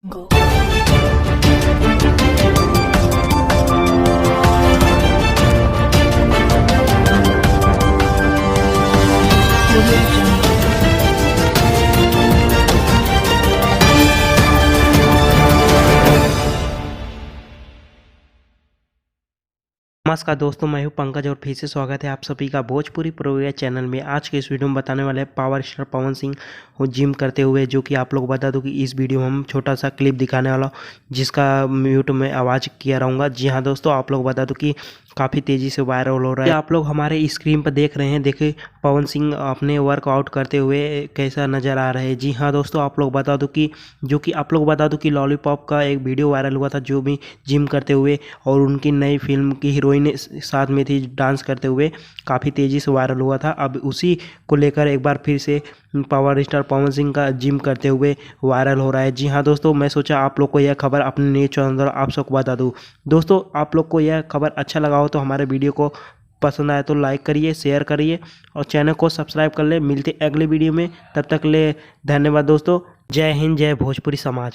Go. नमस्कार दोस्तों, मैं हूं पंकज और फिर से स्वागत है आप सभी का भोजपुरी प्रोग्रेस चैनल में। आज के इस वीडियो में बताने वाले हैं पावर स्टार पवन सिंह वो जिम करते हुए, जो कि आप लोग बता दूं कि इस वीडियो में हम छोटा सा क्लिप दिखाने वाला हूं जिसका म्यूट में आवाज़ किया रहूँगा। जी हाँ दोस्तों, आप लोग बता दूं कि काफ़ी तेज़ी से वायरल हो रहा है। आप लोग हमारे स्क्रीन पर देख रहे हैं, देखिए पवन सिंह अपने वर्कआउट करते हुए कैसा नज़र आ रहा है। जी हाँ दोस्तों, आप लोग बता दूं कि लॉलीपॉप का एक वीडियो वायरल हुआ था जो भी जिम करते हुए, और उनकी नई फिल्म की हीरोइन साथ में थी डांस करते हुए, काफ़ी तेज़ी से वायरल हुआ था। अब उसी को लेकर एक बार फिर से पावर स्टार पवन सिंह का जिम करते हुए वायरल हो रहा है। जी हाँ दोस्तों, मैं सोचा आप लोग को यह खबर अपने न्यूज़ चैनल द्वारा आप सबको बता दूँ। दोस्तों, आप लोग को यह खबर अच्छा लगा हो तो हमारे वीडियो को पसंद आए तो लाइक करिए, शेयर करिए और चैनल को सब्सक्राइब कर ले। मिलते अगले वीडियो में, तब तक ले धन्यवाद दोस्तों। जय हिंद, जय भोजपुरी समाज।